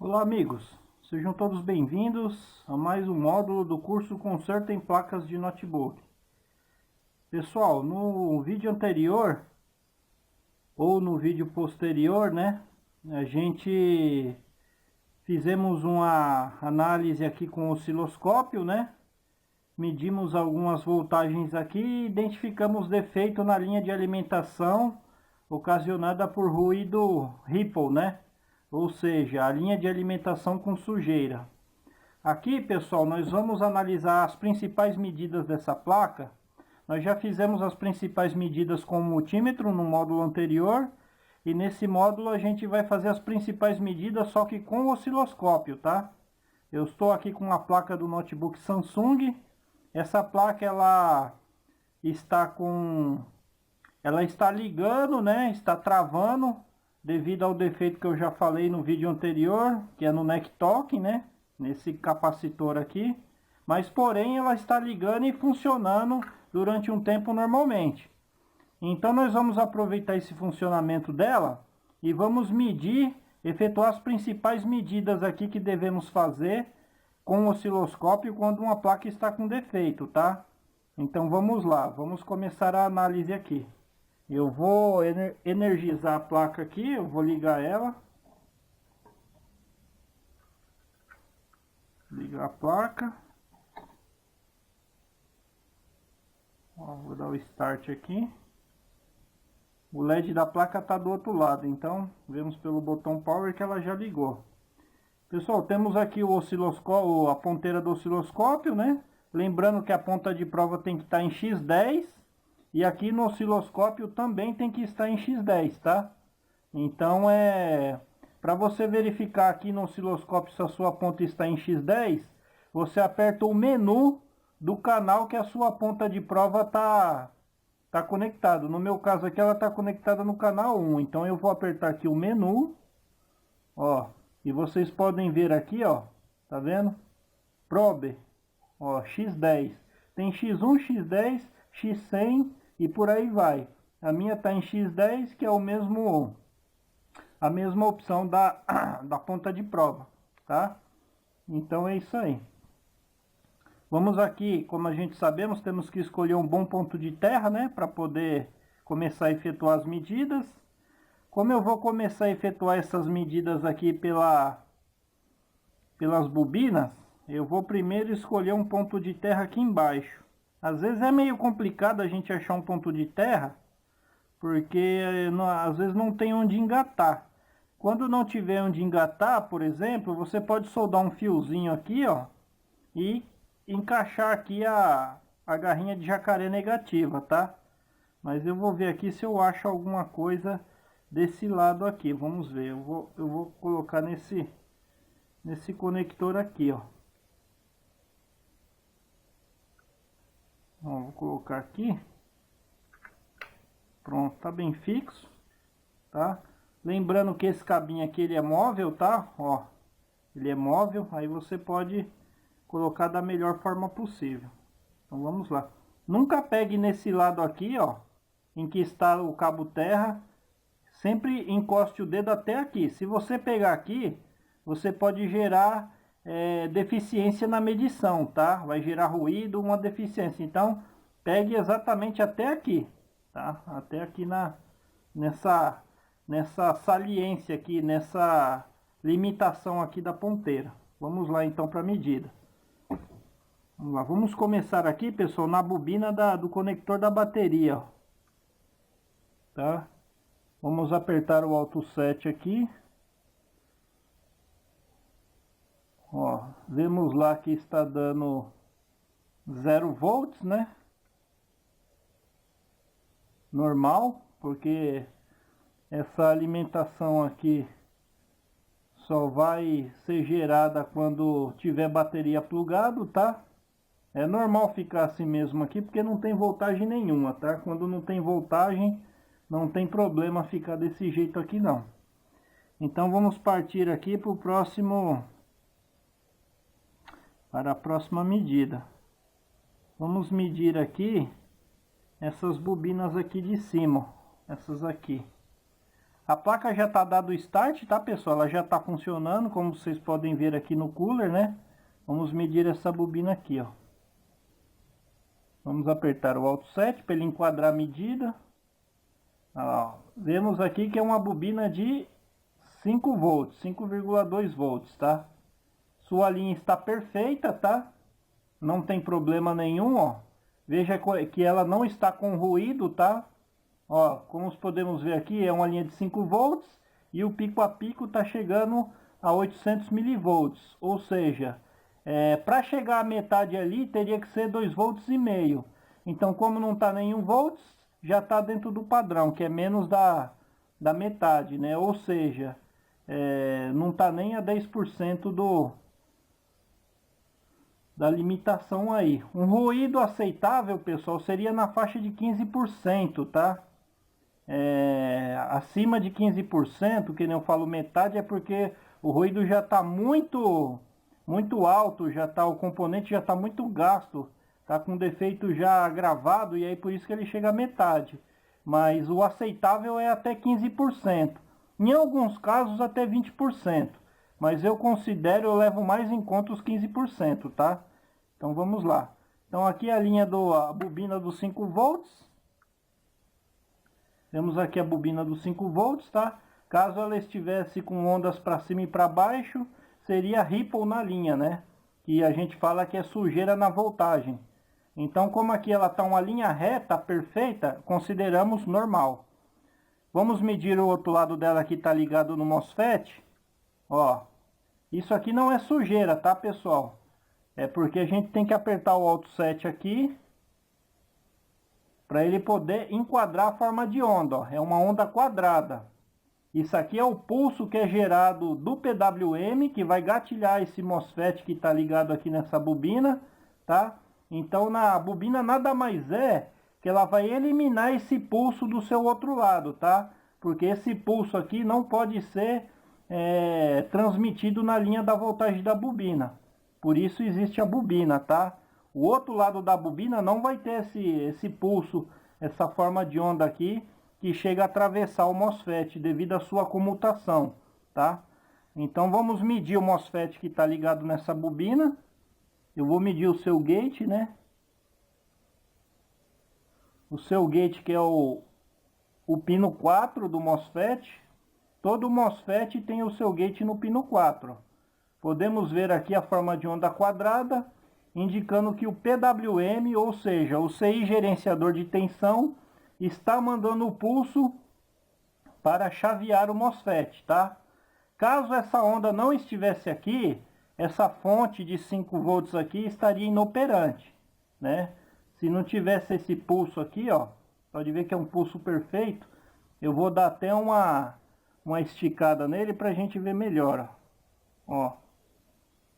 Olá amigos, sejam todos bem-vindos a mais um módulo do curso Conserto em Placas de Notebook. Pessoal, no vídeo anterior ou no vídeo posterior, a gente fizemos uma análise aqui com o osciloscópio, medimos algumas voltagens aqui e identificamos defeito na linha de alimentação ocasionada por ruído ripple, ou seja, a linha de alimentação com sujeira. Aqui, pessoal, nós vamos analisar as principais medidas dessa placa. Nós já fizemos as principais medidas com o multímetro no módulo anterior. E nesse módulo a gente vai fazer as principais medidas só que com o osciloscópio, tá? Eu estou aqui com a placa do notebook Samsung. Essa placa ela está ligando, está travando devido ao defeito que eu já falei no vídeo anterior, que é no neck torque, nesse capacitor aqui. Mas porém ela está ligando e funcionando durante um tempo normalmente. Então nós vamos aproveitar esse funcionamento dela e vamos efetuar as principais medidas aqui que devemos fazer com o osciloscópio quando uma placa está com defeito, tá? Então vamos lá, vamos começar a análise aqui. Eu vou energizar a placa aqui, eu vou ligar ela. Ligar a placa. Ó, vou dar o start aqui. O LED da placa está do outro lado, então vemos pelo botão power que ela já ligou. Pessoal, temos aqui o osciloscópio, a ponteira do osciloscópio, Lembrando que a ponta de prova tem que estar em X10. E aqui no osciloscópio também tem que estar em X10, tá? Então para você verificar aqui no osciloscópio se a sua ponta está em X10, você aperta o menu do canal que a sua ponta de prova tá conectado. No meu caso aqui ela está conectada no canal 1, então eu vou apertar aqui o menu, ó, e vocês podem ver aqui, ó, tá vendo? Probe, ó, X10. Tem X1, X10, X100 e por aí vai. A minha está em X10, que é a mesma opção da ponta de prova, tá? Então é isso aí. Vamos aqui, como a gente sabemos, temos que escolher um bom ponto de terra, para poder começar a efetuar as medidas. Como eu vou começar a efetuar essas medidas aqui pelas bobinas, eu vou primeiro escolher um ponto de terra aqui embaixo. Às vezes é meio complicado a gente achar um ponto de terra, porque às vezes não tem onde engatar. Quando não tiver onde engatar, por exemplo, você pode soldar um fiozinho aqui, ó, e encaixar aqui a garrinha de jacaré negativa, tá? Mas eu vou ver aqui se eu acho alguma coisa desse lado aqui. Vamos ver, eu vou colocar nesse conector aqui, ó. Vou colocar aqui. Pronto, tá bem fixo, tá? Lembrando que esse cabinho aqui ele é móvel, tá? Ó, ele é móvel, aí você pode colocar da melhor forma possível. Então vamos lá. Nunca pegue nesse lado aqui, ó, em que está o cabo terra. Sempre encoste o dedo até aqui. Se você pegar aqui, você pode gerar deficiência na medição, tá? Vai gerar ruído, uma deficiência. Então, pegue exatamente até aqui, tá? Até aqui nessa saliência aqui, nessa limitação aqui da ponteira. Vamos lá então para a medida. Vamos lá, vamos começar aqui, pessoal, na bobina do conector da bateria, ó. Tá? Vamos apertar o Auto Set aqui. Ó, vemos lá que está dando 0 volts, Normal, porque essa alimentação aqui só vai ser gerada quando tiver bateria plugado, tá? É normal ficar assim mesmo aqui, porque não tem voltagem nenhuma, tá? Quando não tem voltagem, não tem problema ficar desse jeito aqui não. Então vamos partir aqui para a próxima medida. Vamos medir aqui essas bobinas aqui de cima, essas aqui. A placa já está dado o start, tá, pessoal? Ela já está funcionando, como vocês podem ver aqui no cooler, né? Vamos medir essa bobina aqui, ó. Vamos apertar o Alt 7 para ele enquadrar a medida. Ó, vemos aqui que é uma bobina de 5 volts, 5,2 volts, tá? Sua linha está perfeita, tá? Não tem problema nenhum, ó. Veja que ela não está com ruído, tá? Ó, como podemos ver aqui, é uma linha de 5 volts e o pico a pico está chegando a 800 milivolts. Ou seja, para chegar à metade ali, teria que ser 2,5 volts. Então, como não está nenhum volts, já está dentro do padrão, que é menos da metade, né? Ou seja, não está nem a 10% da limitação aí. Um ruído aceitável, pessoal, seria na faixa de 15%, tá? Acima de 15%, que nem eu falo metade, é porque o ruído já está muito alto, o componente já está muito gasto, está com defeito já agravado, e aí por isso que ele chega a metade. Mas o aceitável é até 15%, em alguns casos até 20%, mas eu considero, eu levo mais em conta os 15%, tá? Então vamos lá. Então aqui a linha a bobina dos 5 volts. Temos aqui a bobina dos 5 volts, tá? Caso ela estivesse com ondas para cima e para baixo, seria ripple na linha, né? Que a gente fala que é sujeira na voltagem. Então, como aqui ela está uma linha reta, perfeita, consideramos normal. Vamos medir o outro lado dela que está ligado no MOSFET. Ó, isso aqui não é sujeira, tá, pessoal? É porque a gente tem que apertar o Alt 7 aqui para ele poder enquadrar a forma de onda, ó. É uma onda quadrada. Isso aqui é o pulso que é gerado do PWM, que vai gatilhar esse MOSFET que está ligado aqui nessa bobina, tá? Então, na bobina nada mais é que ela vai eliminar esse pulso do seu outro lado, tá? Porque esse pulso aqui não pode ser transmitido na linha da voltagem da bobina. Por isso existe a bobina, tá? O outro lado da bobina não vai ter esse pulso, essa forma de onda aqui, que chega a atravessar o MOSFET devido à sua comutação, tá? Então vamos medir o MOSFET que está ligado nessa bobina. Eu vou medir o seu gate, né? O seu gate, que é o pino 4 do MOSFET. Todo MOSFET tem o seu gate no pino 4. Podemos ver aqui a forma de onda quadrada, indicando que o PWM, ou seja, o CI gerenciador de tensão, está mandando o pulso para chavear o MOSFET, tá? Caso essa onda não estivesse aqui, essa fonte de 5 volts aqui estaria inoperante, né? Se não tivesse esse pulso aqui, ó, pode ver que é um pulso perfeito. Eu vou dar até uma esticada nele para a gente ver melhor, ó.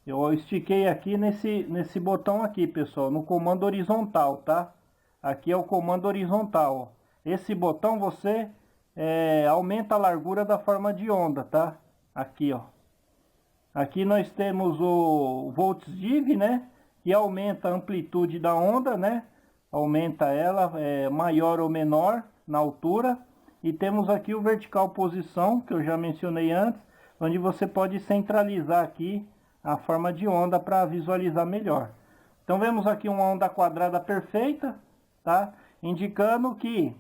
Eu estiquei aqui nesse botão aqui, pessoal, no comando horizontal, tá? Aqui é o comando horizontal, ó. Esse botão você aumenta a largura da forma de onda, tá? Aqui, ó. Aqui nós temos o volts div, né? Que aumenta a amplitude da onda, né? Aumenta ela, maior ou menor na altura. E temos aqui o vertical posição, que eu já mencionei antes, onde você pode centralizar aqui a forma de onda para visualizar melhor. Então vemos aqui uma onda quadrada perfeita, tá? Indicando que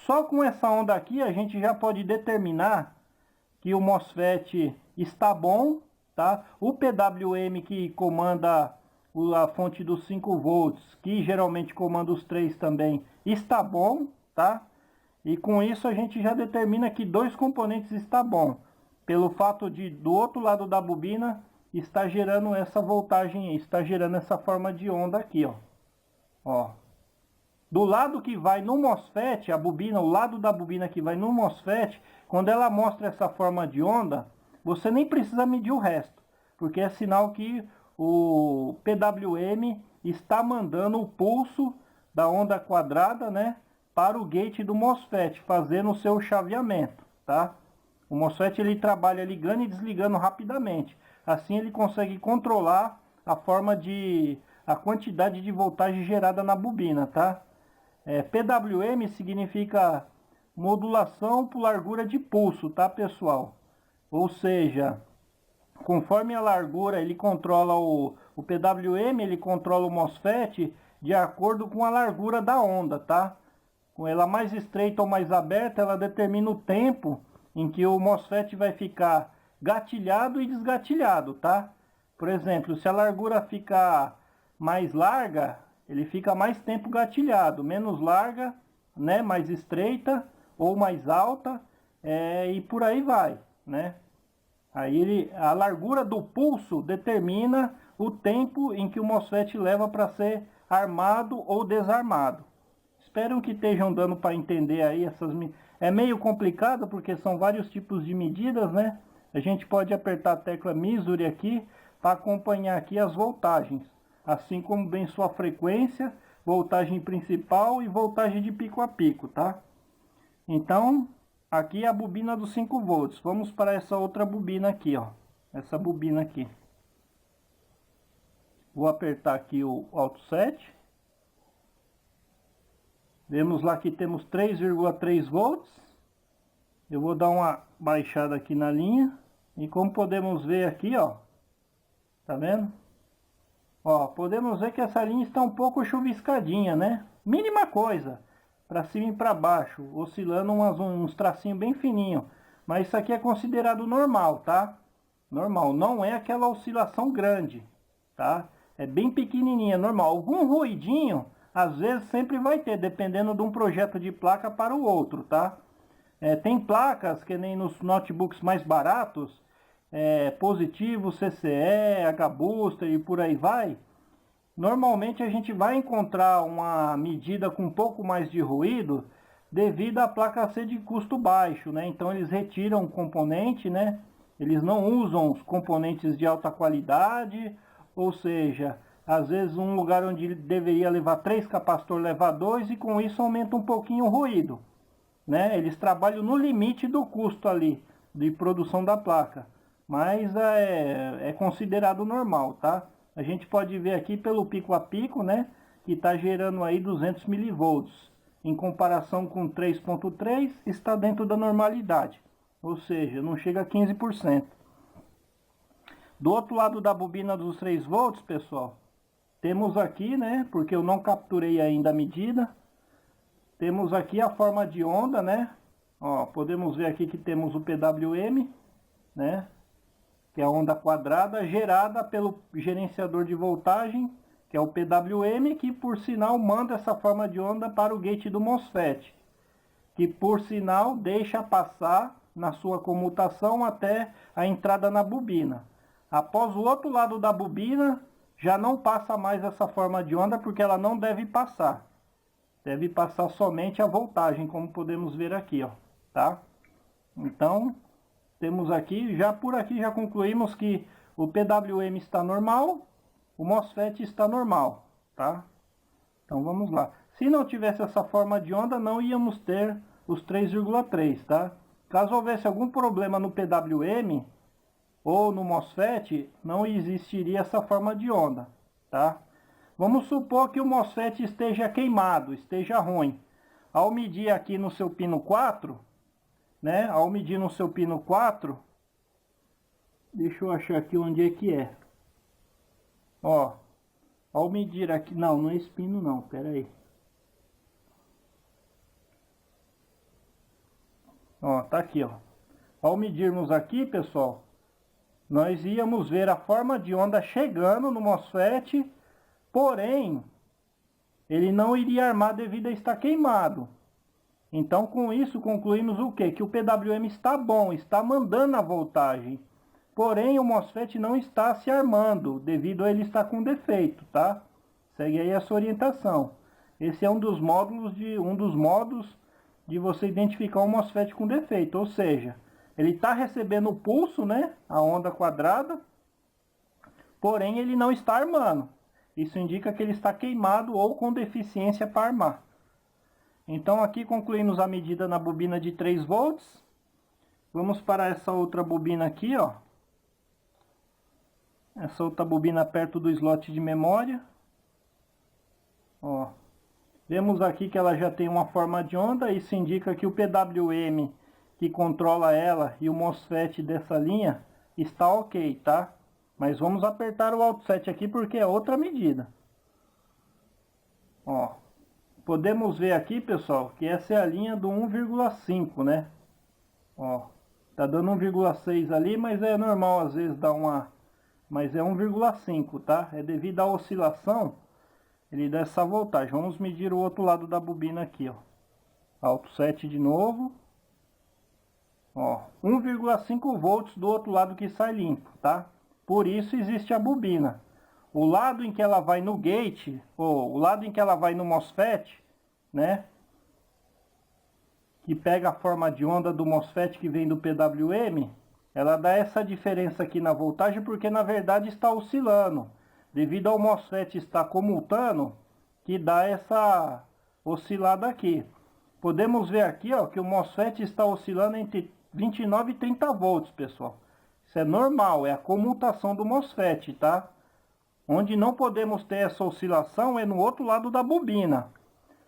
só com essa onda aqui a gente já pode determinar que o MOSFET está bom, tá? O PWM que comanda a fonte dos 5 volts, que geralmente comanda os 3 também, está bom, tá? E com isso a gente já determina que 2 componentes está bom, pelo fato de do outro lado da bobina está gerando essa voltagem, está gerando essa forma de onda aqui, ó. Ó. Do lado que vai no MOSFET, a bobina, o lado da bobina que vai no MOSFET, quando ela mostra essa forma de onda, você nem precisa medir o resto, porque é sinal que o PWM está mandando o pulso da onda quadrada, né, para o gate do MOSFET, fazendo o seu chaveamento, tá? O MOSFET ele trabalha ligando e desligando rapidamente. Assim ele consegue controlar a quantidade de voltagem gerada na bobina, tá? PWM significa modulação por largura de pulso, tá, pessoal? Ou seja, conforme a largura, ele controla o PWM, ele controla o MOSFET de acordo com a largura da onda, tá? Com ela mais estreita ou mais aberta, ela determina o tempo em que o MOSFET vai ficar gatilhado e desgatilhado, tá? Por exemplo, se a largura ficar mais larga, ele fica mais tempo gatilhado, menos larga, né, mais estreita ou mais alta, e por aí vai, né? Aí a largura do pulso determina o tempo em que o MOSFET leva para ser armado ou desarmado. Espero que estejam dando para entender aí essas... É meio complicado porque são vários tipos de medidas, né? A gente pode apertar a tecla Measure aqui para acompanhar aqui as voltagens, assim como bem sua frequência, voltagem principal e voltagem de pico a pico, tá? Então, aqui é a bobina dos 5 volts. Vamos para essa outra bobina aqui, ó. Essa bobina aqui. Vou apertar aqui o Auto Set. Vemos lá que temos 3,3 volts. Eu vou dar uma baixada aqui na linha. E como podemos ver aqui, ó. Tá vendo? Ó, podemos ver que essa linha está um pouco chuviscadinha, né? Mínima coisa. Para cima e para baixo. Oscilando uns tracinhos bem fininhos. Mas isso aqui é considerado normal, tá? Normal. Não é aquela oscilação grande, tá? É bem pequenininha, normal. Algum ruidinho, às vezes sempre vai ter, dependendo de um projeto de placa para o outro, tá? Tem placas, que nem nos notebooks mais baratos, Positivo, CCE, H-Booster e por aí vai. Normalmente a gente vai encontrar uma medida com um pouco mais de ruído, devido à placa ser de custo baixo, né? Então eles retiram o componente, né? Eles não usam os componentes de alta qualidade, ou seja, às vezes um lugar onde ele deveria levar 3 capacitor leva 2 e com isso aumenta um pouquinho o ruído, né? Eles trabalham no limite do custo ali de produção da placa, mas é considerado normal, tá? A gente pode ver aqui pelo pico a pico, né? Que está gerando aí 200 mV. Em comparação com 3.3, está dentro da normalidade. Ou seja, não chega a 15%. Do outro lado da bobina dos 3 volts, pessoal, temos aqui, né? Porque eu não capturei ainda a medida. Temos aqui a forma de onda, né? Ó, podemos ver aqui que temos o PWM, né? Que é a onda quadrada gerada pelo gerenciador de voltagem, que é o PWM, que por sinal manda essa forma de onda para o gate do MOSFET, que por sinal deixa passar na sua comutação até a entrada na bobina. Após o outro lado da bobina, já não passa mais essa forma de onda, porque ela não deve passar. Deve passar somente a voltagem, como podemos ver aqui, ó, tá? Então, temos aqui, por aqui já concluímos que o PWM está normal, o MOSFET está normal, tá? Então vamos lá. Se não tivesse essa forma de onda, não íamos ter os 3,3, tá? Caso houvesse algum problema no PWM ou no MOSFET, não existiria essa forma de onda, tá? Vamos supor que o MOSFET esteja queimado, esteja ruim. Ao medir aqui no seu pino 4, né? Ao medir no seu pino 4, deixa eu achar aqui onde é que é. Ó, ao medir aqui, não é esse pino não, pera aí. Ó, tá aqui, ó. Ao medirmos aqui, pessoal, nós íamos ver a forma de onda chegando no MOSFET, porém, ele não iria armar devido a estar queimado. Então, com isso, concluímos o quê? Que o PWM está bom, está mandando a voltagem. Porém, o MOSFET não está se armando, devido a ele estar com defeito, tá? Segue aí essa orientação. Esse é um dos modos de você identificar um MOSFET com defeito. Ou seja, ele está recebendo o pulso, né? A onda quadrada, porém ele não está armando. Isso indica que ele está queimado ou com deficiência para armar. Então aqui concluímos a medida na bobina de 3 volts. Vamos para essa outra bobina aqui, ó. Essa outra bobina perto do slot de memória. Ó. Vemos aqui que ela já tem uma forma de onda, isso indica que o PWM que controla ela e o MOSFET dessa linha está ok, tá? Mas vamos apertar o Alt 7 aqui porque é outra medida. Ó, podemos ver aqui, pessoal, que essa é a linha do 1,5, né? Ó, tá dando 1,6 ali, mas é normal às vezes dar uma... Mas é 1,5, tá? É devido à oscilação, ele dá essa voltagem. Vamos medir o outro lado da bobina aqui, ó. Alt 7 de novo. Ó, 1,5 volts do outro lado que sai limpo, tá? Por isso existe a bobina. O lado em que ela vai no gate, ou o lado em que ela vai no MOSFET, né? Que pega a forma de onda do MOSFET que vem do PWM, ela dá essa diferença aqui na voltagem porque na verdade está oscilando. Devido ao MOSFET estar comutando, que dá essa oscilada aqui. Podemos ver aqui, ó, que o MOSFET está oscilando entre 29 e 30 volts, pessoal. Isso é normal, é a comutação do MOSFET, tá? Onde não podemos ter essa oscilação é no outro lado da bobina,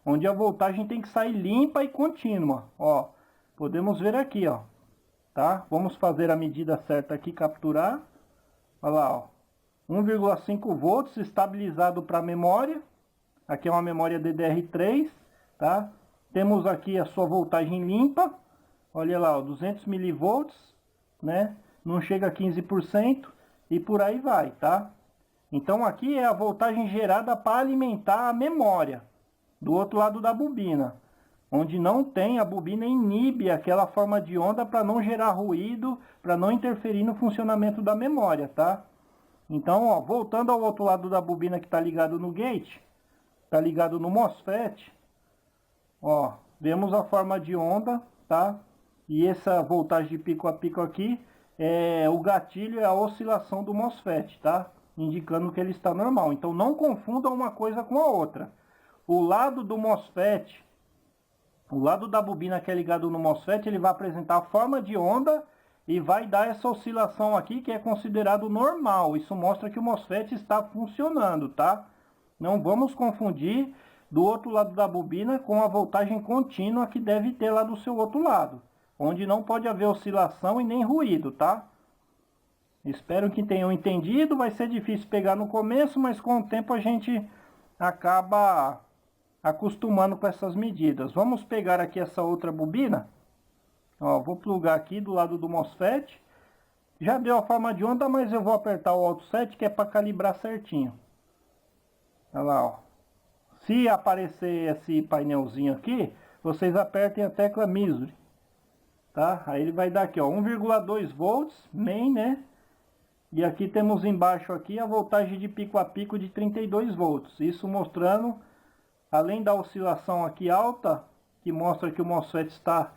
onde a voltagem tem que sair limpa e contínua, ó. Podemos ver aqui, ó, tá? Vamos fazer a medida certa aqui, capturar. Olha lá, ó. 1,5 volts estabilizado para a memória. Aqui é uma memória DDR3, tá? Temos aqui a sua voltagem limpa. Olha lá, ó, 200 milivolts, né? Não chega a 15% e por aí vai, tá? Então aqui é a voltagem gerada para alimentar a memória do outro lado da bobina, onde não tem, a bobina inibe aquela forma de onda para não gerar ruído, para não interferir no funcionamento da memória, tá? Então, ó, voltando ao outro lado da bobina que está ligado no gate, está ligado no MOSFET, ó, vemos a forma de onda, tá? E essa voltagem de pico a pico aqui, o gatilho é a oscilação do MOSFET, tá? Indicando que ele está normal. Então não confundam uma coisa com a outra. O lado do MOSFET, o lado da bobina que é ligado no MOSFET, ele vai apresentar a forma de onda e vai dar essa oscilação aqui que é considerado normal. Isso mostra que o MOSFET está funcionando, tá? Não vamos confundir do outro lado da bobina com a voltagem contínua que deve ter lá do seu outro lado, onde não pode haver oscilação e nem ruído, tá? Espero que tenham entendido. Vai ser difícil pegar no começo, mas com o tempo a gente acaba acostumando com essas medidas. Vamos pegar aqui essa outra bobina. Ó, vou plugar aqui do lado do MOSFET. Já deu a forma de onda, mas eu vou apertar o Alt 7 que é para calibrar certinho. Olha lá, ó. Se aparecer esse painelzinho aqui, vocês apertem a tecla Measure, tá? Aí ele vai dar aqui, ó, 1,2 volts, main, né? E aqui temos embaixo aqui a voltagem de pico a pico de 32 volts. Isso mostrando, além da oscilação aqui alta, que mostra que o MOSFET está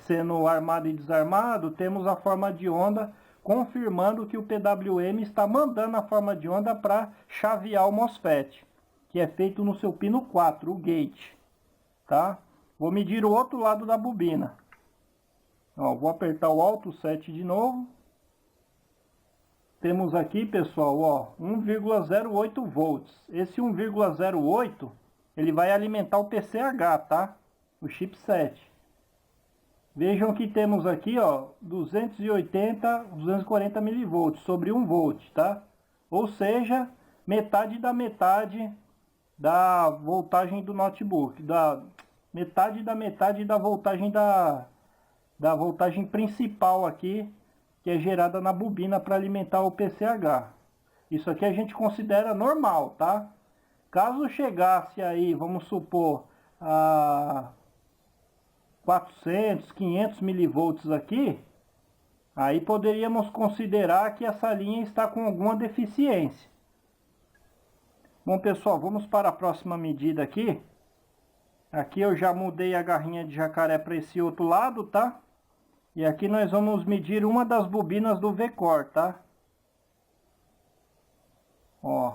sendo armado e desarmado, temos a forma de onda confirmando que o PWM está mandando a forma de onda para chavear o MOSFET, que é feito no seu pino 4, o gate, tá? Vou medir o outro lado da bobina. Ó, vou apertar o Alt 7 de novo. Temos aqui, pessoal, ó, 1,08 volts. Esse 1,08, ele vai alimentar o PCH, tá? O chipset. Vejam que temos aqui, ó, 280, 240 milivolts sobre 1 volt, tá? Ou seja, metade da voltagem do notebook, metade da voltagem da voltagem principal aqui, que é gerada na bobina para alimentar o PCH. Isso aqui a gente considera normal, tá? Caso chegasse aí, vamos supor, a 400, 500 milivolts aqui, aí poderíamos considerar que essa linha está com alguma deficiência. Bom, pessoal, vamos para a próxima medida aqui. Aqui eu já mudei a garrinha de jacaré para esse outro lado, tá? E aqui nós vamos medir uma das bobinas do V-Core, tá? Ó.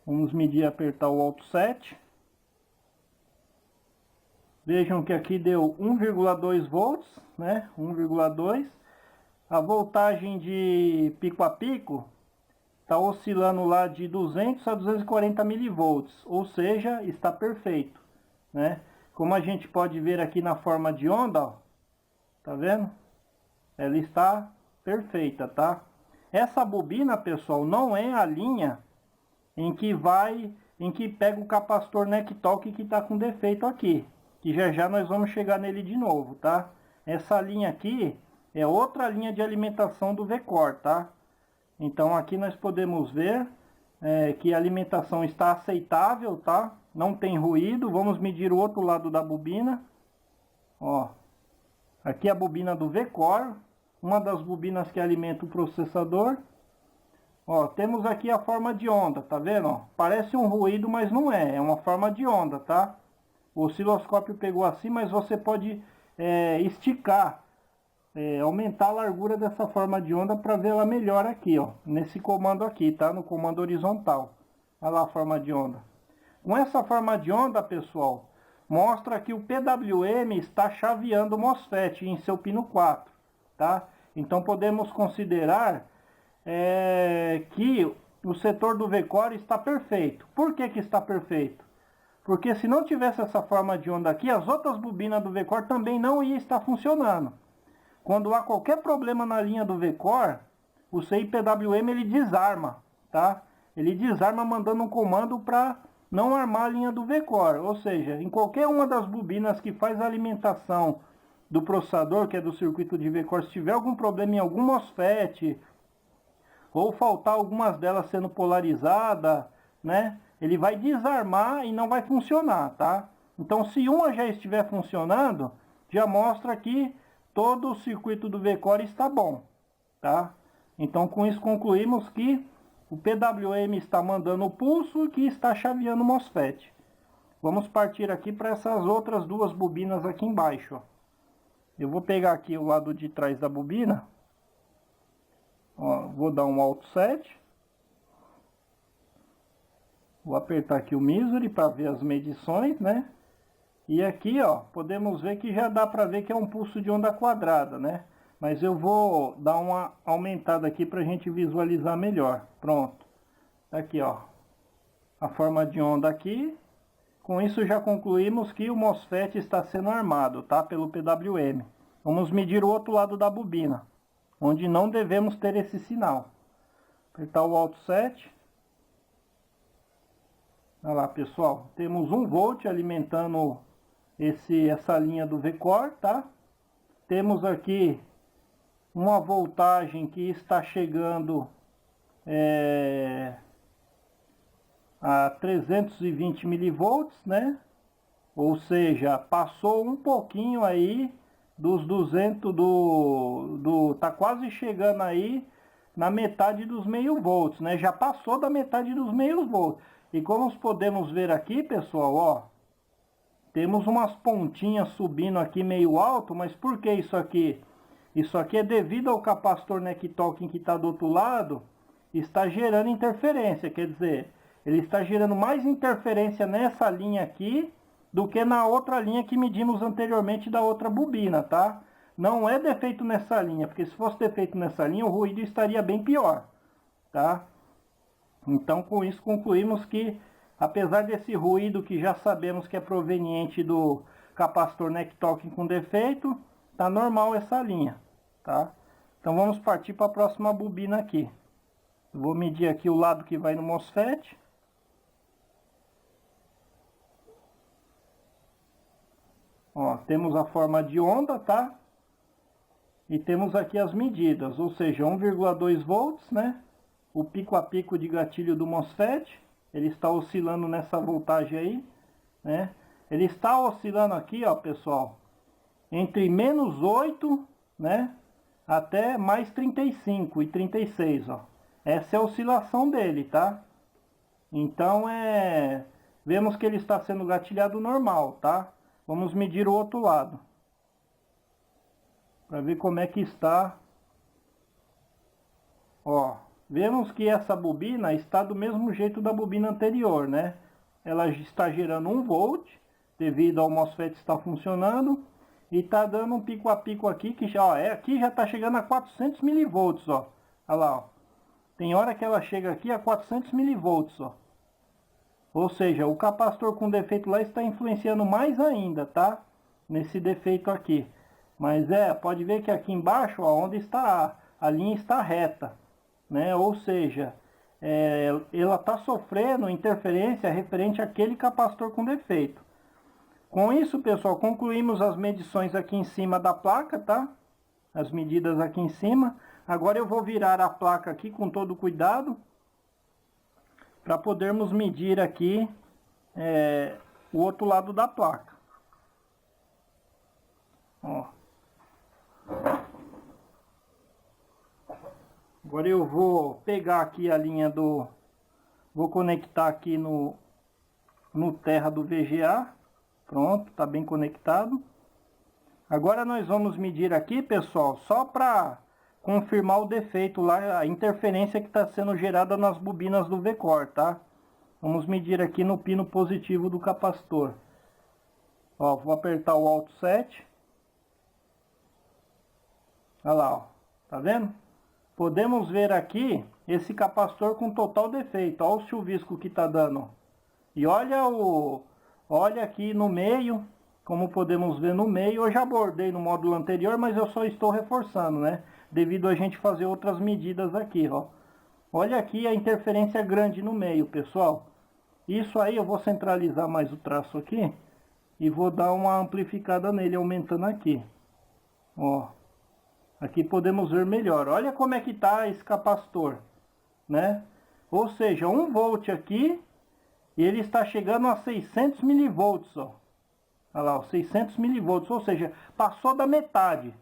Vamos medir, apertar o Alt 7. Vejam que aqui deu 1,2 volts, né? 1,2. A voltagem de pico a pico está oscilando lá de 200 a 240 milivolts, ou seja, está perfeito, né? Como a gente pode ver aqui na forma de onda, ó, tá vendo? Ela está perfeita, tá? Essa bobina, pessoal, não é a linha em que pega o capacitor Nectalk que está com defeito aqui, que já já nós vamos chegar nele de novo, tá? Essa linha aqui é outra linha de alimentação do VCore, tá? Então aqui nós podemos ver que a alimentação está aceitável, tá? Não tem ruído. Vamos medir o outro lado da bobina. Ó, aqui a bobina do VCore, uma das bobinas que alimenta o processador. Ó, temos aqui a forma de onda, tá vendo? Ó, parece um ruído, mas não é. É uma forma de onda, tá? O osciloscópio pegou assim, mas você pode esticar, aumentar a largura dessa forma de onda para vê-la melhor aqui, ó. Nesse comando aqui, tá? No comando horizontal. Olha lá a forma de onda. Com essa forma de onda, pessoal, mostra que o PWM está chaveando o MOSFET em seu pino 4, tá? Então podemos considerar que o setor do VCore está perfeito. Por que que está perfeito? Porque se não tivesse essa forma de onda aqui, as outras bobinas do VCore também não iam estar funcionando. Quando há qualquer problema na linha do VCore, o CIPWM ele desarma, tá? Ele desarma mandando um comando para não armar a linha do VCore. Ou seja, em qualquer uma das bobinas que faz a alimentação do processador, que é do circuito de VCore, se tiver algum problema em algum MOSFET, ou faltar algumas delas sendo polarizada, né? Ele vai desarmar e não vai funcionar, tá? Então, se uma já estiver funcionando, já mostra que todo o circuito do VCore está bom, tá? Então, com isso concluímos que o PWM está mandando o pulso e que está chaveando o MOSFET. Vamos partir aqui para essas outras duas bobinas aqui embaixo, ó. Eu vou pegar aqui o lado de trás da bobina. Ó, vou dar um Alt 7. Vou apertar aqui o Misery para ver as medições, né? E aqui, ó, podemos ver que já dá para ver que é um pulso de onda quadrada, né? Mas eu vou dar uma aumentada aqui para a gente visualizar melhor. Pronto. Aqui, ó, a forma de onda aqui. Com isso já concluímos que o MOSFET está sendo armado, tá? Pelo PWM. Vamos medir o outro lado da bobina, onde não devemos ter esse sinal. Apertar o Alt 7. Olha lá, pessoal. Temos 1 volt alimentando essa linha do VCore, tá? Temos aqui uma voltagem que está chegando a 320 milivolts, né? Ou seja, passou um pouquinho aí dos 200 tá quase chegando aí na metade dos meio volts, né? Já passou da metade dos meio volts. E como podemos ver aqui, pessoal, ó, temos umas pontinhas subindo aqui meio alto, mas por que isso aqui? Isso aqui é devido ao capacitor Nectalk que está do outro lado, está gerando interferência, quer dizer, ele está gerando mais interferência nessa linha aqui do que na outra linha que medimos anteriormente da outra bobina, tá? Não é defeito nessa linha, porque se fosse defeito nessa linha, o ruído estaria bem pior, tá? Então, com isso, concluímos que, apesar desse ruído que já sabemos que é proveniente do capacitor Nectalk com defeito, tá normal essa linha, tá? Então, vamos partir para a próxima bobina aqui. Eu vou medir aqui o lado que vai no MOSFET. Ó, temos a forma de onda, tá? E temos aqui as medidas, ou seja, 1,2 volts, né? O pico a pico de gatilho do MOSFET, ele está oscilando nessa voltagem aí, né? Ele está oscilando aqui, ó, pessoal, entre menos 8, né? Até mais 35 e 36, ó. Essa é a oscilação dele, tá? Então, vemos que ele está sendo gatilhado normal, tá? Vamos medir o outro lado, para ver como é que está. Ó, vemos que essa bobina está do mesmo jeito da bobina anterior, né? Ela está gerando 1 volt, devido ao MOSFET estar funcionando. E está dando um pico a pico aqui, que já, ó, aqui já está chegando a 400 milivolts, ó. Olha lá, ó. Tem hora que ela chega aqui a 400 milivolts, ó. Ou seja, o capacitor com defeito lá está influenciando mais ainda, tá? Nesse defeito aqui. Mas pode ver que aqui embaixo, ó, onde está a linha está reta, né? Ou seja, ela está sofrendo interferência referente àquele capacitor com defeito. Com isso, pessoal, concluímos as medições aqui em cima da placa, tá? As medidas aqui em cima. Agora eu vou virar a placa aqui com todo cuidado, para podermos medir aqui o outro lado da placa. Ó. Agora eu vou pegar aqui a linha vou conectar aqui no terra do VGA. Pronto, tá bem conectado. Agora nós vamos medir aqui, pessoal, só para confirmar o defeito lá, a interferência que está sendo gerada nas bobinas do V-Core, tá? Vamos medir aqui no pino positivo do capacitor. Ó, vou apertar o Alt 7. Olha lá, ó. Tá vendo? Podemos ver aqui esse capacitor com total defeito. Olha o chuvisco que tá dando. E olha aqui no meio, como podemos ver no meio. Eu já abordei no módulo anterior, mas eu só estou reforçando, né? Devido a gente fazer outras medidas aqui, ó. Olha aqui a interferência grande no meio, pessoal. Isso aí eu vou centralizar mais o traço aqui e vou dar uma amplificada nele, aumentando aqui. Ó. Aqui podemos ver melhor. Olha como é que tá esse capacitor, né? Ou seja, 1 volt aqui, e ele está chegando a 600 milivolts, ó. Olha lá, ó, 600 milivolts, ou seja, passou da metade.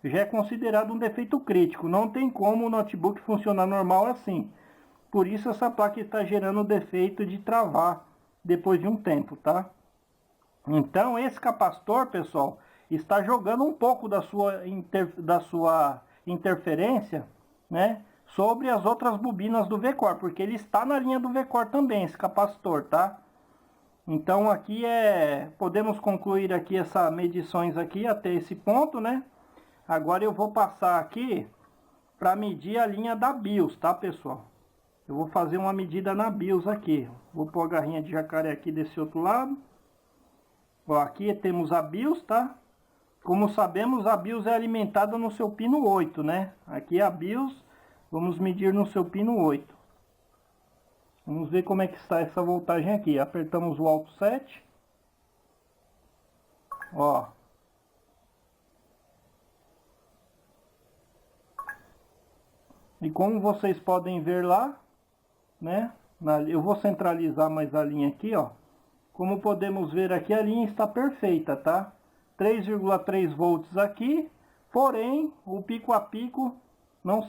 Já é considerado um defeito crítico. Não tem como o notebook funcionar normal assim. Por isso essa placa está gerando o defeito de travar depois de um tempo, tá? Então esse capacitor, pessoal, está jogando um pouco da sua interferência, né, sobre as outras bobinas do V-Core, porque ele está na linha do V-Core também, esse capacitor, tá? Então aqui podemos concluir aqui essas medições aqui até esse ponto, né? Agora eu vou passar aqui para medir a linha da BIOS, tá, pessoal? Eu vou fazer uma medida na BIOS aqui. Vou pôr a garrinha de jacaré aqui desse outro lado. Ó, aqui temos a BIOS, tá? Como sabemos, a BIOS é alimentada no seu pino 8, né? Aqui a BIOS, vamos medir no seu pino 8. Vamos ver como é que está essa voltagem aqui. Apertamos o Alt 7. Ó. E como vocês podem ver lá, né? Eu vou centralizar mais a linha aqui, ó. Como podemos ver aqui, a linha está perfeita, tá? 3,3 volts aqui, porém o pico a pico não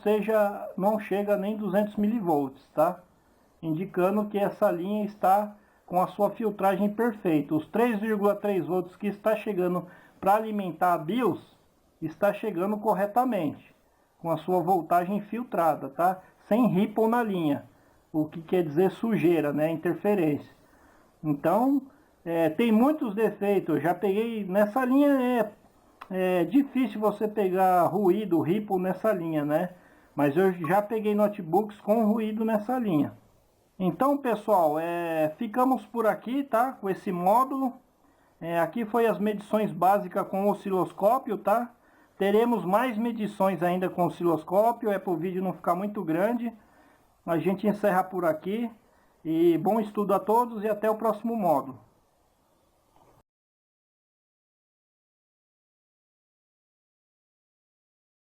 chega nem 200 milivolts, tá? Indicando que essa linha está com a sua filtragem perfeita. Os 3,3 volts que está chegando para alimentar a BIOS está chegando corretamente, com a sua voltagem filtrada, tá? Sem ripple na linha, o que quer dizer sujeira, né? Interferência. Então, tem muitos defeitos. Eu já peguei nessa linha, é difícil você pegar ruído, ripple nessa linha, né? Mas eu já peguei notebooks com ruído nessa linha. Então, pessoal, ficamos por aqui, tá? Com esse módulo. Aqui foi as medições básicas com o osciloscópio, tá? Teremos mais medições ainda com o osciloscópio, para o vídeo não ficar muito grande. A gente encerra por aqui. E bom estudo a todos e até o próximo módulo.